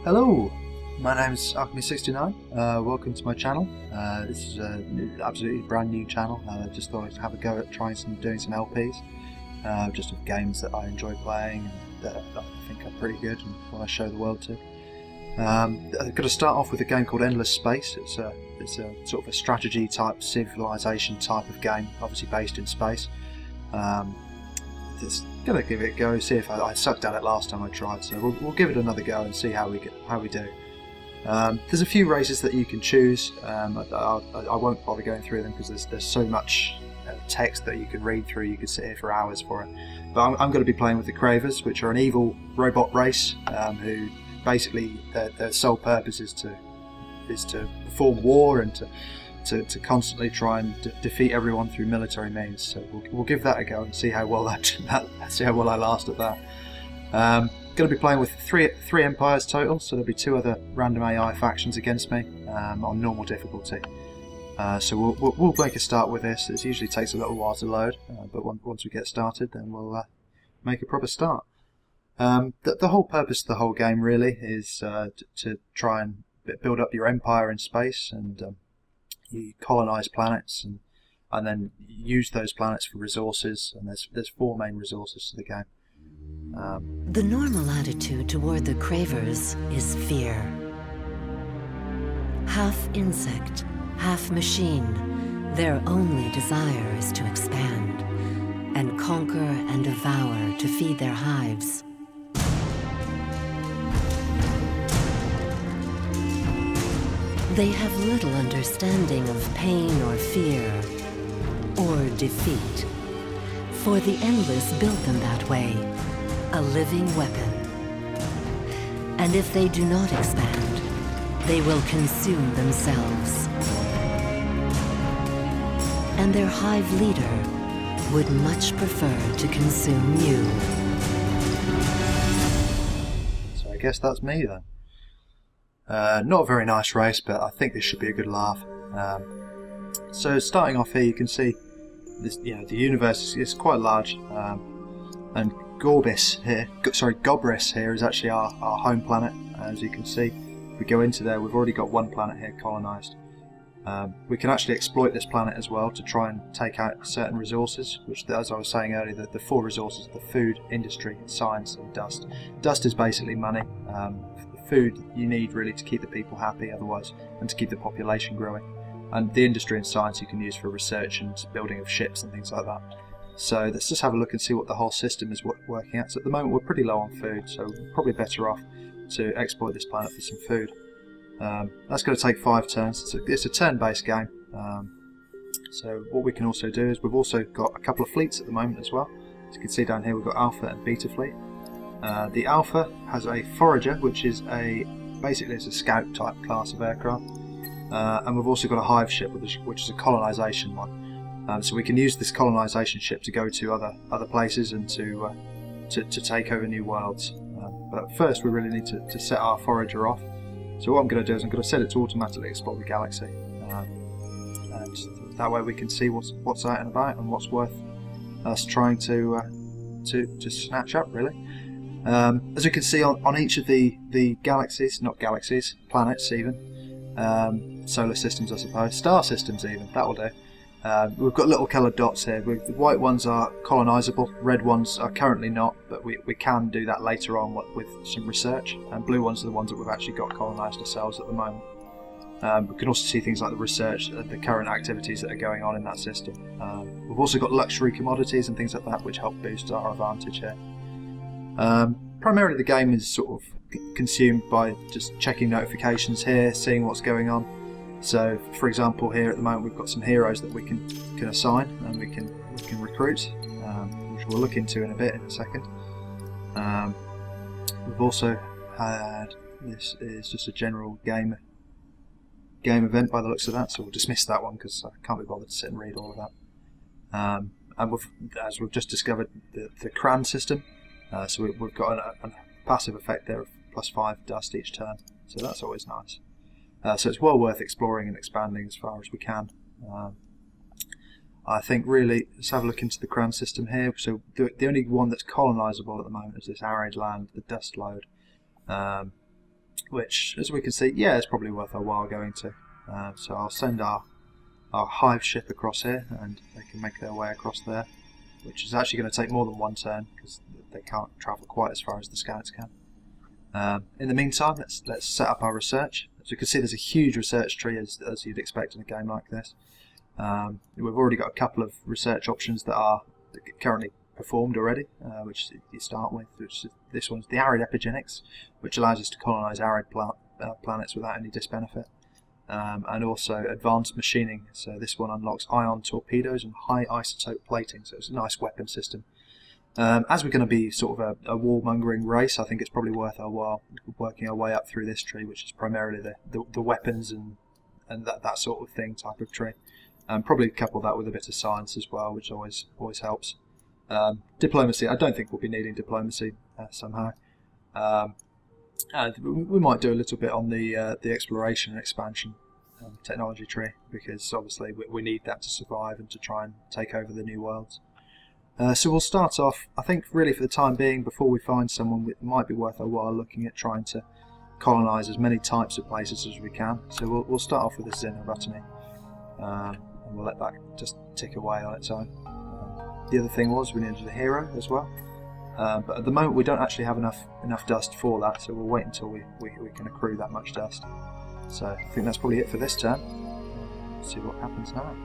Hello, my name's Alchemy69. Welcome to my channel. This is an absolutely brand new channel. I just thought I'd have a go at doing some LPs, just of games that I enjoy playing and that I think are pretty good and want to show the world to. I'm going to start off with a game called Endless Space. It's a sort of a strategy type, civilization type of game, obviously based in space. Just gonna give it a go, see if I sucked at it last time I tried, so we'll give it another go and see how we do. There's a few races that you can choose. I won't bother going through them because there's so much text that you can read through. You could sit here for hours for it. But I'm going to be playing with the Cravers, which are an evil robot race who basically their sole purpose is to perform war and to constantly try and defeat everyone through military means. So we'll give that a go and see how well I last at that. Going to be playing with three empires total, so there'll be 2 other random AI factions against me on normal difficulty. So we'll make a start with this. It usually takes a little while to load, but once we get started, then we'll make a proper start. The whole purpose of the whole game really is to try and build up your empire in space, and you colonize planets and then use those planets for resources, and there's 4 main resources to the game. The normal attitude toward the Cravers is fear. Half insect, half machine, their only desire is to expand and conquer and devour to feed their hives. They have little understanding of pain or fear, or defeat. For the Endless built them that way, a living weapon. And if they do not expand, they will consume themselves. And their hive leader would much prefer to consume you. So I guess that's me then. Not a very nice race, but I think this should be a good laugh. So starting off here, you can see this. The universe is quite large, and Gobris here is actually our home planet. As you can see, if we go into there, we've already got 1 planet here colonized. We can actually exploit this planet as well to try and take out certain resources, which, as I was saying earlier, the 4 resources are the food, industry, science and dust. Dust is basically money. Food you need really to keep the people happy, otherwise, and to keep the population growing. And the industry and science you can use for research and building of ships and things like that. So let's just have a look and see what the whole system is working at. So at the moment we're pretty low on food, so we're probably better off to exploit this planet for some food. That's going to take 5 turns. It's a turn-based game. So what we can also do is we've also got a couple of fleets at the moment as well. As you can see down here, we've got Alpha and Beta fleet. The Alpha has a Forager, which is basically it's a scout type class of aircraft, and we've also got a Hive ship, which is a colonization one. So we can use this colonization ship to go to other places and to take over new worlds. But first, we really need to set our Forager off. So what I'm going to do is I'm going to set it to automatically explore the galaxy, and that way we can see what's out and about and what's worth us trying to snatch up, really. As you can see on each of the galaxies, not galaxies, planets even, solar systems I suppose, star systems even, that'll do. We've got little coloured dots here. The white ones are colonisable, red ones are currently not, but we can do that later on with some research, and blue ones are the ones that we've actually got colonised ourselves at the moment. We can also see things like the research, the current activities that are going on in that system. We've also got luxury commodities and things like that which help boost our advantage here. Primarily the game is sort of consumed by just checking notifications here, seeing what's going on. So for example here at the moment we've got some heroes that we can assign and we can recruit, which we'll look into in a second. We've also had, this is just a general game event by the looks of that, so we'll dismiss that one because I can't be bothered to sit and read all of that. And as we've just discovered, the Cran system. So we've got a passive effect there of +5 dust each turn, so that's always nice. So it's well worth exploring and expanding as far as we can. I think really, let's have a look into the Cran system here. So the only one that's colonisable at the moment is this arid land, the dust lode. which, as we can see, yeah, it's probably worth our while going to. So I'll send our hive ship across here, and they can make their way across there, which is actually going to take more than one turn because they can't travel quite as far as the scouts can. In the meantime, let's set up our research. As you can see, there's a huge research tree, as you'd expect in a game like this. We've already got a couple of research options that are currently performed already, which you start with. This one's the arid epigenetics, which allows us to colonize arid planets without any disbenefit. And also advanced machining, so this one unlocks ion torpedoes and high isotope plating, so it's a nice weapon system. As we're going to be sort of a warmongering race, I think it's probably worth our while working our way up through this tree, which is primarily the weapons and that sort of thing type of tree. Probably couple that with a bit of science as well, which always helps. Diplomacy, I don't think we'll be needing diplomacy somehow. We might do a little bit on the exploration and expansion technology tree, because obviously we need that to survive and to try and take over the new worlds. So we'll start off, I think really for the time being, before we find someone, it might be worth our while looking at trying to colonise as many types of places as we can. So we'll start off with this Xenobotany, and we'll let that just tick away on its own. The other thing was we needed a hero as well. But at the moment we don't actually have enough dust for that, so we'll wait until we can accrue that much dust. So I think that's probably it for this turn. Let's see what happens now.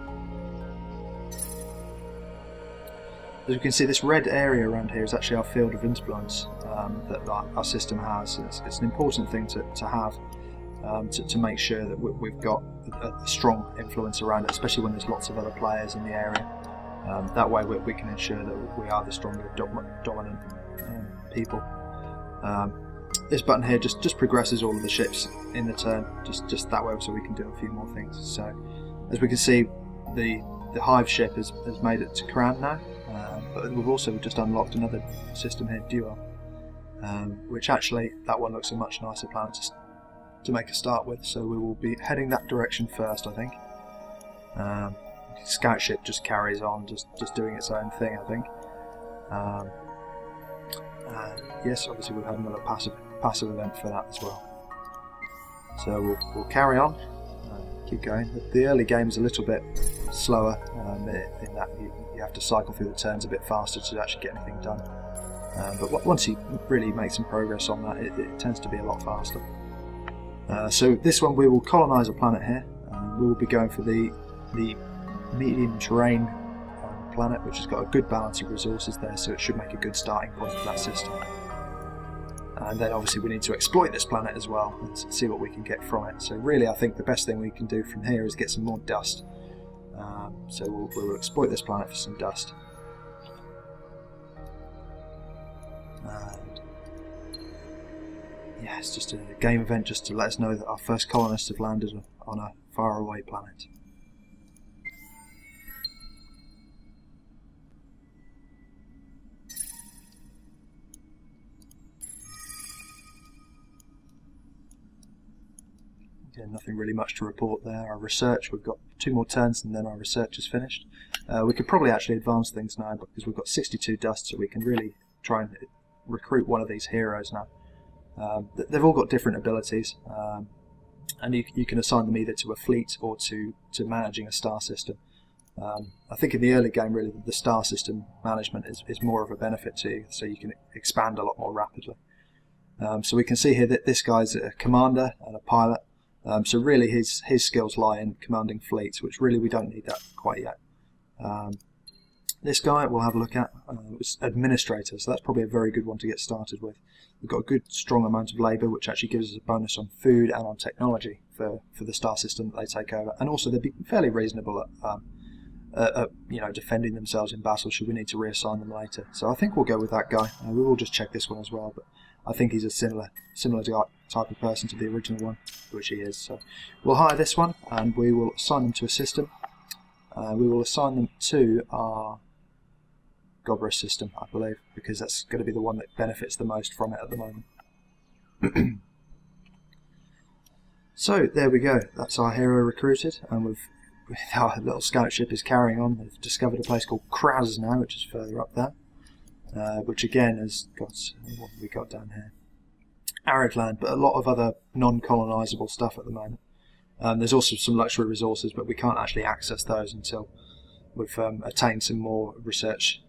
As you can see, this red area around here is actually our field of influence that our system has. It's an important thing to have to make sure that we've got a strong influence around it, especially when there's lots of other players in the area. That way we can ensure that we are the stronger dominant people. This button here just progresses all of the ships in the turn, just that way, so we can do a few more things. So as we can see, the hive ship has made it to Kran now, but we've also just unlocked another system here, Duo, which actually, that one looks a much nicer planet to make a start with, so we will be heading that direction first, I think. Scout ship just carries on, just doing its own thing, I think. And yes, obviously we've had another passive event for that as well. So we'll carry on, keep going. The early game is a little bit slower in that you have to cycle through the turns a bit faster to actually get anything done. But once you really make some progress on that, it tends to be a lot faster. So this one we will colonise a planet here. We will be going for the medium terrain planet, which has got a good balance of resources there, so it should make a good starting point for that system. And then obviously we need to exploit this planet as well and see what we can get from it. So really I think the best thing we can do from here is get some more dust. So we'll exploit this planet for some dust. And yeah, it's just a game event just to let us know that our first colonists have landed on a faraway planet. Yeah, nothing really much to report there. Our research, we've got 2 more turns and then our research is finished. We could probably actually advance things now because we've got 62 dust, so we can really try and recruit one of these heroes now. They've all got different abilities, and you can assign them either to a fleet or to managing a star system. I think in the early game really the star system management is more of a benefit to you, so you can expand a lot more rapidly. So we can see here that this guy's a commander and a pilot. So really his skills lie in commanding fleets, which really we don't need that quite yet. This guy we'll have a look at, was administrator, so that's probably a very good one to get started with. We've got a good strong amount of labour, which actually gives us a bonus on food and on technology for the star system that they take over, and also they'd be fairly reasonable at defending themselves in battle should we need to reassign them later. So I think we'll go with that guy. We will just check this one as well, but I think he's a similar type of person to the original one, which he is. So we'll hire this one and we will assign them to a system. We will assign them to our Gobra system, I believe, because that's going to be the one that benefits the most from it at the moment. So there we go, that's our hero recruited, and our little scout ship is carrying on. We've discovered a place called Kraz now, which is further up there. Which again has got, what have we got down here? arid land, but a lot of other non-colonisable stuff at the moment. There's also some luxury resources, but we can't actually access those until we've attained some more research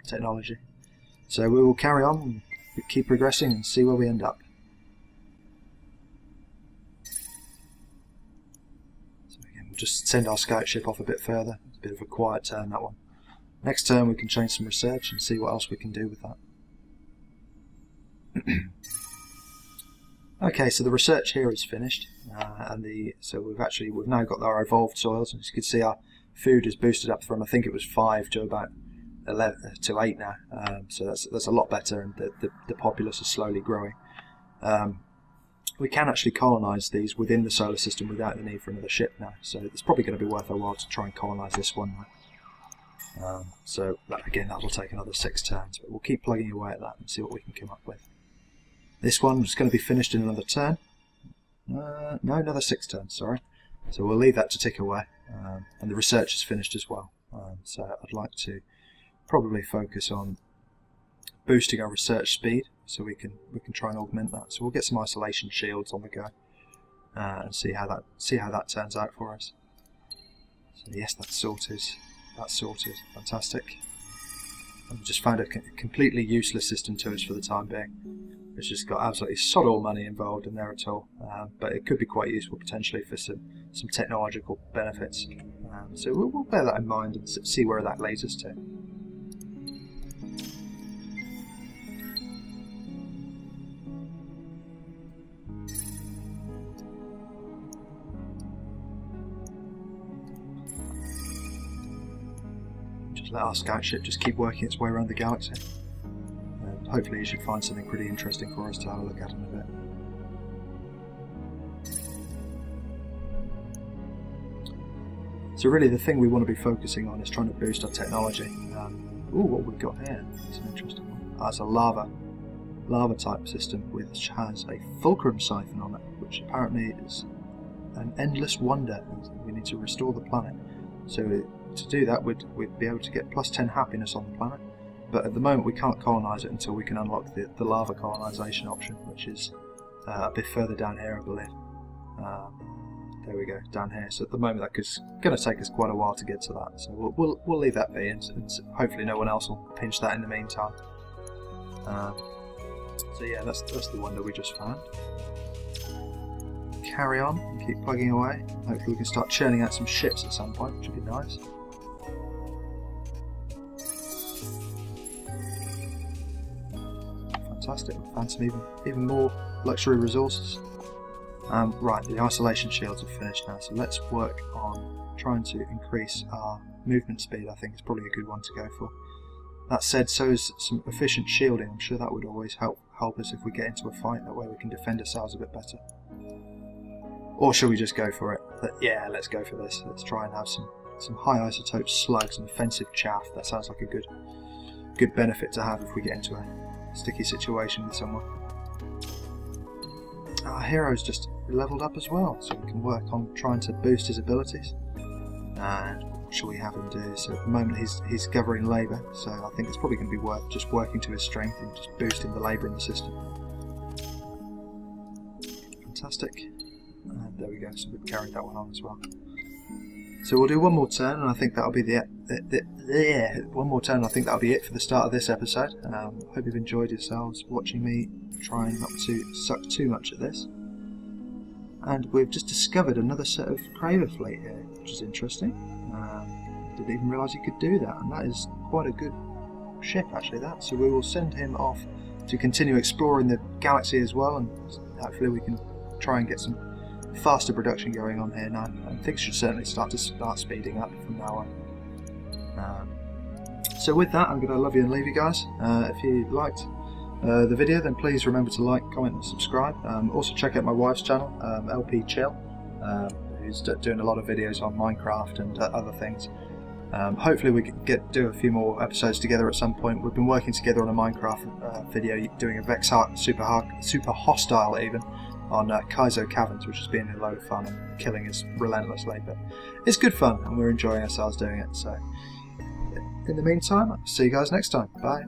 technology. So we will carry on and keep progressing and see where we end up. So again, we'll just send our scout ship off a bit further. It's a bit of a quiet turn, that one. Next turn we can change some research and see what else we can do with that. Okay, so the research here is finished, so we've now got our evolved soils, and as you can see, our food is boosted up from, I think it was 5 to about 11 to 8 now. So that's a lot better, and the populace is slowly growing. We can actually colonise these within the solar system without the need for another ship now, so it's probably going to be worth our while to try and colonise this one now. So again, that will take another 6 turns, but we'll keep plugging away at that and see what we can come up with. This one is going to be finished in another turn. No, another 6 turns, sorry. So we'll leave that to tick away. And the research is finished as well. So I'd like to probably focus on boosting our research speed, so we can try and augment that. So we'll get some isolation shields on the go and see how that turns out for us. So yes, that's sorted. That's sorted. Fantastic. And we just found a completely useless system to us for the time being. It's just got absolutely sod all money involved in there at all, but it could be quite useful potentially for some technological benefits. So we'll bear that in mind and see where that leads us to. Just let our scout ship just keep working its way around the galaxy. Hopefully you should find something pretty interesting for us to have a look at in a bit. So really the thing we want to be focusing on is trying to boost our technology. Ooh, what we've got here, that's an interesting one. That's a lava type system which has a fulcrum siphon on it, which apparently is an endless wonder. We need to restore the planet. So to do that we'd be able to get +10 happiness on the planet. But at the moment we can't colonise it until we can unlock the lava colonisation option, which is a bit further down here, I believe. There we go, down here. So at the moment that's going to take us quite a while to get to that. So we'll leave that be, and hopefully no one else will pinch that in the meantime. So yeah, that's the wonder we just found. Carry on and keep plugging away. Hopefully we can start churning out some ships at some point, which would be nice. Fantastic, we'll find some even more luxury resources. Right, the isolation shields are finished now, so let's work on trying to increase our movement speed. I think it's probably a good one to go for. That said, so is some efficient shielding. I'm sure that would always help us if we get into a fight. That way we can defend ourselves a bit better. Or should we just go for it? Yeah, let's go for this. Let's try and have some high isotope slugs and offensive chaff. That sounds like a good benefit to have if we get into a sticky situation with someone. Our hero's just leveled up as well, so we can work on trying to boost his abilities. And what shall we have him do? So at the moment he's governing labour, so I think it's probably going to be worth just working to his strength and just boosting the labour in the system. Fantastic. And there we go, so we've carried that one on as well. So we'll do one more turn, and I think that'll be one more turn. I think that'll be it for the start of this episode. Hope you've enjoyed yourselves watching me trying not to suck too much at this. And we've just discovered another set of Craver fleet here, which is interesting. Didn't even realise you could do that, and that is quite a good ship actually. So we will send him off to continue exploring the galaxy as well, and hopefully we can try and get some faster production going on here now, and things should certainly start speeding up from now on. So with that, I'm going to love you and leave you guys. If you liked the video, then please remember to like, comment and subscribe. Also check out my wife's channel, LP Chill, who's doing a lot of videos on Minecraft and other things. Hopefully we can do a few more episodes together at some point. We've been working together on a Minecraft video, doing a Vexart super hostile even, on Kaizo Caverns, which has been a load of fun and killing us relentlessly, but it's good fun and we're enjoying ourselves doing it. So in the meantime, I'll see you guys next time. Bye.